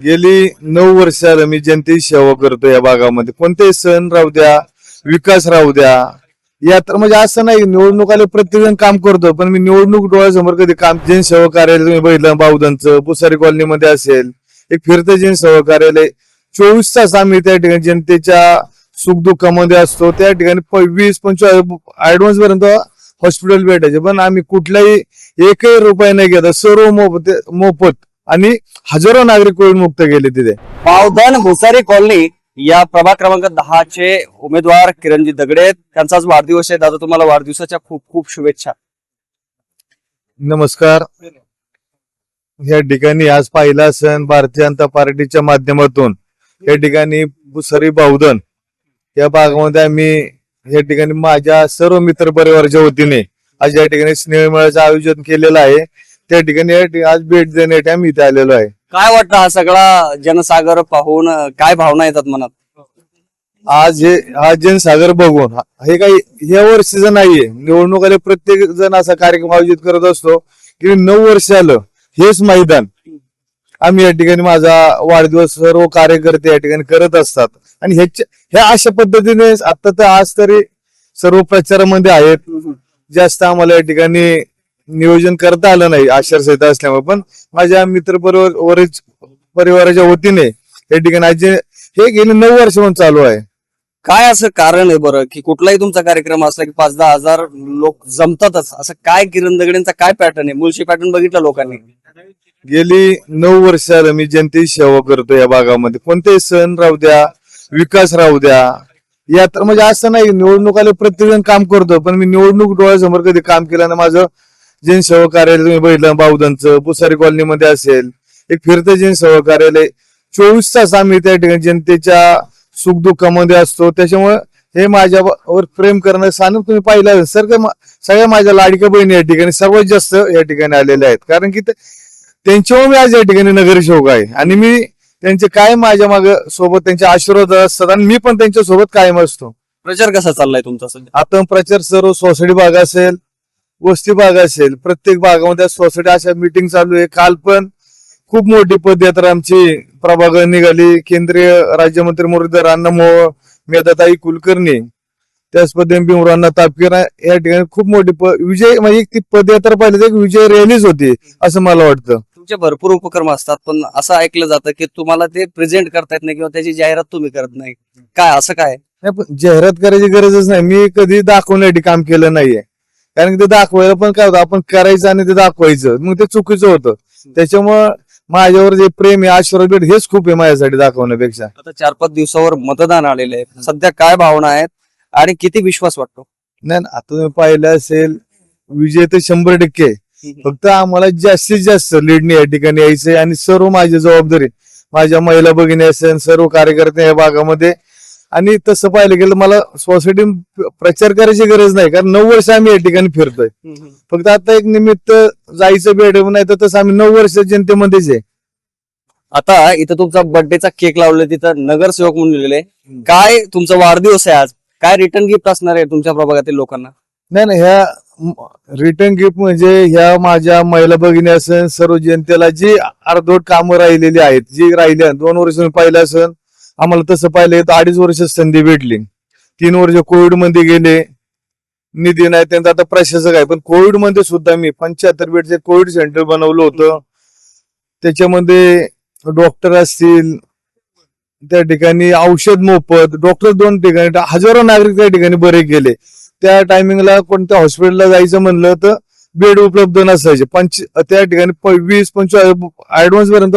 गेली 9 वर्ष झालं मी जनतेची सेवा करतो या भागामध्ये. कोणतेही सण राहू द्या, विकास राहू द्या, यात्रा म्हणजे असं नाही निवडणूक आले प्रत्येक जण काम करतो, पण मी निवडणूक डोळ्यासमोर कधी काम जनसेवा कार्यालय तुम्ही बघितलं बावधनचं पुसारी कॉलनीमध्ये असेल, एक फिरतं जनसेवा कार्यालय 24 तास आम्ही त्या ठिकाणी जनतेच्या सुखदुःखामध्ये असतो. त्या ठिकाणी 20-25 ऍडव्हान्स पर्यंत हॉस्पिटल भेटायचे, पण आम्ही कुठलाही एकही रुपया नाही घेता, सर्व मोफत आणि हजारो नागरिक कोविड मुक्त गेले तिथे. बावधन भुसारी कॉलनी या प्रभाग क्रमांक 10 चे उमेदवार किरणजी दगडे आहेत. त्यांचाच वाढदिवस आहे. दादा तुम्हाला वाढदिवसाच्या खूप खूप शुभेच्छा. नमस्कार. या ठिकाणी आज पहिला सण भारतीय जनता पार्टीच्या माध्यमातून या ठिकाणी भुसारी बावधन या भागामध्ये आम्ही या ठिकाणी माझ्या सर्व मित्र परिवाराच्या वतीने आज या ठिकाणी स्नेहमेळ्याचं आयोजन केलेलं आहे. त्या ठिकाणी आज भेट देण्यासाठी आम्ही इथे आलेलो आहे. काय वाटतं हा सगळा जनसागर पाहून काय भावना येतात मनात? हा जनसागर बघून हे काही ह्या वर्षीचं नाहीये, निवडणूक आले प्रत्येक जण असा कार्यक्रम आयोजित करत असतो की 9 वर्ष झालं हेच मैदान आम्ही या ठिकाणी माझा वाढदिवस सर्व कार्यकर्ते या ठिकाणी करत असतात. आणि ह्या अशा पद्धतीने आता तर आज तरी सर्व प्रचारामध्ये आहेत. जास्त आम्हाला या ठिकाणी नियोजन करता आलं नाही आचारसंहिता असल्यामुळे, पण माझ्या मित्र परिवाराच्या वतीने या ठिकाणी आज हे गेले 9 वर्षापासून चालू आहे. काय असं कारण आहे बरं की कुठलाही तुमचा कार्यक्रम असला की 5-10 हजार लोक जमतातच? असं काय किरण दगडेंचा काय पॅटर्न आहे? मुळशी पॅटर्न बघितला लोकांनी. गेली 9 वर्ष झालं मी जनतेची सेवा करतो या भागामध्ये. कोणतेही सण राहू द्या, विकास राहू द्या, यात्रा म्हणजे असं नाही निवडणूक आले प्रत्येक जण काम करतो, पण मी निवडणूक डोळ्यासमोर कधी काम केलं ना. माझं जनसेवा कार्यालय तुम्ही बघितलं बावधनचं पुसारी कॉलनीमध्ये असेल, एक फिरतं जनसेवा कार्यालय 24 तास आम्ही त्या ठिकाणी जनतेच्या सुखदुःखामध्ये असतो. त्याच्यामुळे हे माझ्यावर प्रेम करणं सानूप तुम्ही पाहिलं सगळ्या माझ्या लाडक्या बहिणी या ठिकाणी सर्वात जास्त या ठिकाणी आलेल्या आहेत, कारण की त्यांच्यामुळे मी आज या ठिकाणी नगरसेवक आहे. आणि मी त्यांचे कायम माझ्या मागे सोबत त्यांचे आशीर्वाद असतात आणि मी पण त्यांच्या सोबत कायम असतो. प्रचार कसा चाललाय तुमचा सध्या? आता प्रचार सर्व सोसायटी भाग असेल, वस्ती भाग असेल, प्रत्येक भागामध्ये सोसायटी अशा मीटिंग चालू आहे. काल पण खूप मोठी पदयात्रा आमची प्रभागात निघाली. केंद्रीय राज्यमंत्री मुरलीधर अण्णा मोहोळ, मेधाताई कुलकर्णी, त्याच पद्धतीने भीमरावांना तापकीर या ठिकाणी खूप मोठी विजय म्हणजे ती पदयात्रा पाहिली एक विजय रॅलीच होती असं मला वाटतं. तुमचे भरपूर उपक्रम असतात, पण असं ऐकलं जातं की तुम्हाला ते प्रेझेंट करता येत नाही किंवा त्याची जाहिरात तुम्ही करत नाही. काय असं काय? नाही, पण जाहिरात करायची गरजच नाही. मी कधी दाखवण्यासाठी काम केलं नाहीये, कारण ते दाखवायला पण काय होतं, आपण करायचं आणि ते दाखवायचं मग ते चुकीचं होतं. त्याच्यामुळं माझ्यावर जे प्रेम आहे, आशीर्वाद भेट हेच खूप आहे माझ्यासाठी दाखवण्यापेक्षा. आता 4-5 दिवसावर मतदान आलेले आहे. सध्या काय भावना आहेत आणि किती विश्वास वाटतो? नाही, आता तुम्ही पाहिलं असेल विजय तर 100% आहे. फक्त आम्हाला जास्तीत जास्त लीडने या ठिकाणी यायचंय आणि सर्व माझी जबाबदारी माझ्या महिला भगिनी असेल, सर्व कार्यकर्ते या भागामध्ये. आणि तसं पाहिलं गेलं मला सोसायटी प्रचार करायची गरज नाही, कारण 9 वर्ष आम्ही या ठिकाणी फिरतोय. फक्त आता एक निमित्त जायचं भेट नाही तर तसं आम्ही 9 वर्ष जनतेमध्येच आहे. आता इथं तुमचा बर्थडेचा केक लावलाय, तिथं नगरसेवक म्हणून लिहिलेले. काय तुमचा वाढदिवस आहे आज, काय रिटर्न गिफ्ट असणार आहे तुमच्या प्रभागातील लोकांना? नाही, ह्या रिटर्न गिफ्ट म्हणजे ह्या माझ्या महिला भगिनी असेल, सर्व जनतेला जी अर्धवट कामं राहिलेली आहेत, जी राहिल्या 2 वर्ष पाहिलं असेल आम्हाला, तसं पाहिलं तर 2.5 वर्ष संधी भेटली. 3 वर्ष कोविड मध्ये गेले, निधी नाही त्यांचा आता प्रशासक आहे, पण कोविड मध्ये सुद्धा मी 75 बेडचे कोविड सेंटर बनवलं होतं. त्याच्यामध्ये डॉक्टर असतील, त्या ठिकाणी औषध मोफत, डॉक्टर 2 ठिकाणी, हजारो नागरिक त्या ठिकाणी बरे गेले. त्या टायमिंगला कोणत्या हॉस्पिटलला जायचं म्हणलं तर बेड उपलब्ध नसायचे. त्या ठिकाणी 20-25 ऍडव्हान्स पर्यंत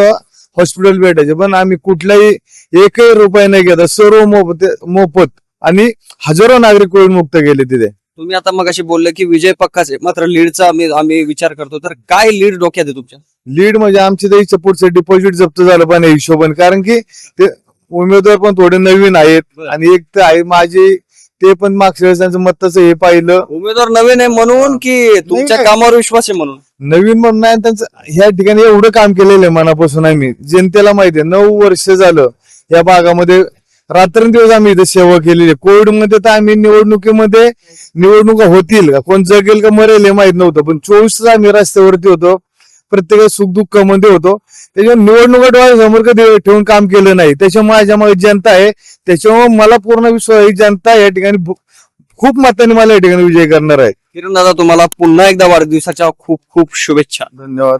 हॉस्पिटल भेटायचे, पण आम्ही कुठलाही एकही रुपया नाही घेता, सर्व मोफत आणि हजारो नागरिक कोविड मुक्त गेले तिथे. तुम्ही आता मग अशी बोलले की विजय पक्काच आहे, मात्र लीडचा आम्ही विचार करतो, तर काय लीड डोक्यात आहे तुमच्या? लीड म्हणजे आमच्या द्यायचं पुढचं डिपॉझिट जप्त झालं पण हिशोबाने, कारण की ते उमेदवार पण थोडे नवीन आहेत आणि एक तर आहे माझी ते पण मागच्या वेळेस त्यांचं मताचं हे पाहिलं. उमेदवार नवीन आहे म्हणून की तुमच्या कामावर विश्वास आहे म्हणून? नवीन म्हणून नाही, त्यांचं ह्या ठिकाणी एवढं काम केलेलं आहे मनापासून. आम्ही जनतेला माहिती आहे 9 वर्ष झालं या भागामध्ये रात्रंदिवस आम्ही इथे सेवा केलेली आहे. कोविड मध्ये तर आम्ही निवडणुका होतील का, कोण जगेल का मरेल हे माहित नव्हतं, पण 24 तास आम्ही रस्त्यावरती होतो. प्रत्येक सुखदुःखामध्ये होतो. त्याच्यावर निवडणुका समोर कधी ठेवून काम केलं नाही. त्याच्यामुळे माझ्यामुळे जनता आहे, त्याच्यामुळे मला पूर्ण विश्वास आहे जनता या ठिकाणी खूप मतांनी मला या ठिकाणी विजय करणार आहे. किरण दादा, तुम्हाला पुन्हा एकदा वाढदिवसाच्या खूप खूप शुभेच्छा. धन्यवाद.